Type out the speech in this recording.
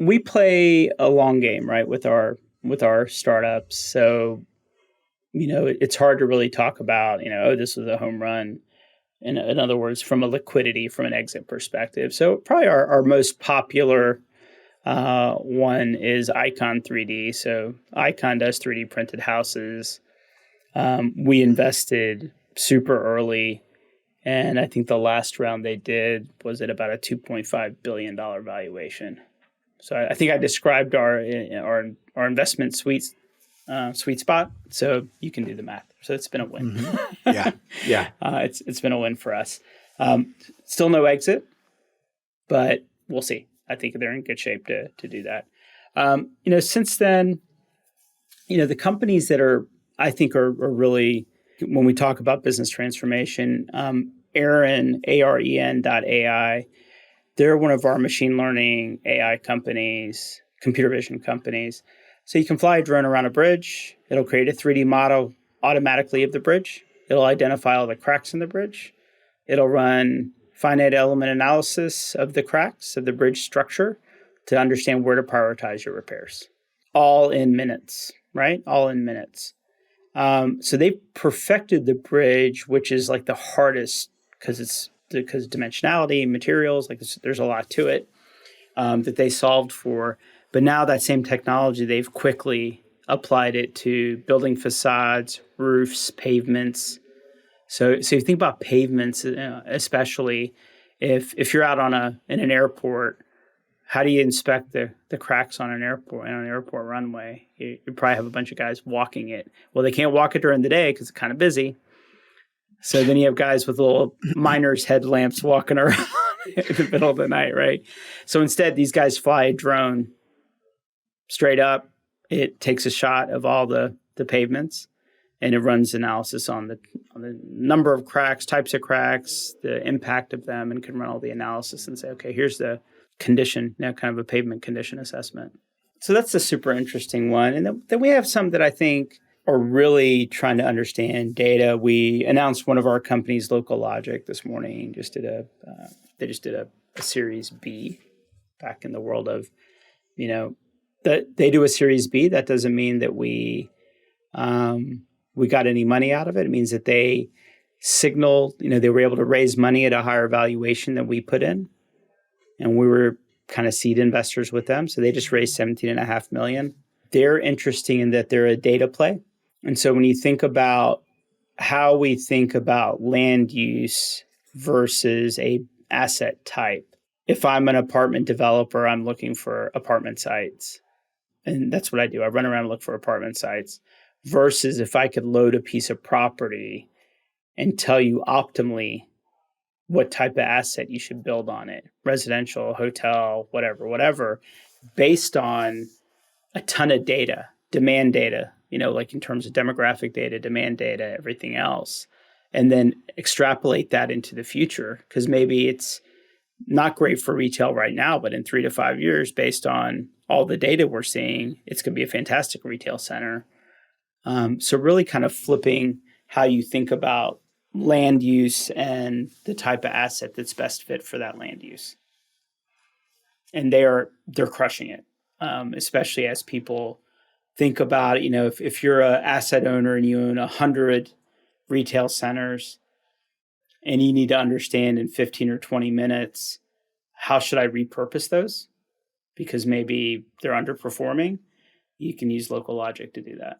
we play a long game, right, with our startups. So, it's hard to really talk about, oh, this was a home run. In other words, from a liquidity, from an exit perspective. So probably our most popular one is Icon 3D. So Icon does 3D printed houses. We invested super early. And I think the last round they did was at about a $2.5 billion valuation. So I think I described our investment sweet spot. So you can do the math. So it's been a win. Mm-hmm. Yeah. It's been a win for us. Still no exit, but we'll see. I think they're in good shape to do that. Since then, the companies that I think are really, when we talk about business transformation, Aren.ai, they're one of our machine learning AI companies, computer vision companies. So you can fly a drone around a bridge. It'll create a 3D model automatically of the bridge. It'll identify all the cracks in the bridge. It'll run finite element analysis of the cracks of the bridge structure to understand where to prioritize your repairs. All in minutes, right? All in minutes. So they perfected the bridge, which is like the hardest because dimensionality, materials, there's a lot to it that they solved for. But now that same technology, they've quickly applied it to building facades, roofs, pavements. So you think about pavements, especially if you're out in an airport. How do you inspect the cracks on an airport runway? You probably have a bunch of guys walking it. Well, they can't walk it during the day because it's kind of busy. So then you have guys with little miner's headlamps walking around in the middle of the night, right? So instead, these guys fly a drone straight up. It takes a shot of all the pavements, and it runs analysis on the number of cracks, types of cracks, the impact of them, and can run all the analysis and say, okay, here's the condition, kind of a pavement condition assessment. So that's a super interesting one. And then we have some that I think are really trying to understand data. We announced one of our companies, Local Logic, this morning. They just did a Series B back in the world of, that they do a Series B. That doesn't mean that we got any money out of it. It means that they signaled, they were able to raise money at a higher valuation than we put in. And we were kind of seed investors with them. So they just raised $17.5 million. They're interesting in that they're a data play. And so when you think about how we think about land use versus a asset type, if I'm an apartment developer, I'm looking for apartment sites. And that's what I do. I run around and look for apartment sites versus if I could load a piece of property and tell you optimally what type of asset you should build on it, residential, hotel, whatever, based on a ton of data, demand data, in terms of demographic data, demand data, everything else, and then extrapolate that into the future. Because maybe it's not great for retail right now, but in 3 to 5 years, based on all the data we're seeing, it's going to be a fantastic retail center. So really kind of flipping how you think about land use and the type of asset that's best fit for that land use. And they're crushing it, especially as people think about, if you're an asset owner and you own 100 retail centers and you need to understand in 15 or 20 minutes, how should I repurpose those? Because maybe they're underperforming. You can use Local Logic to do that.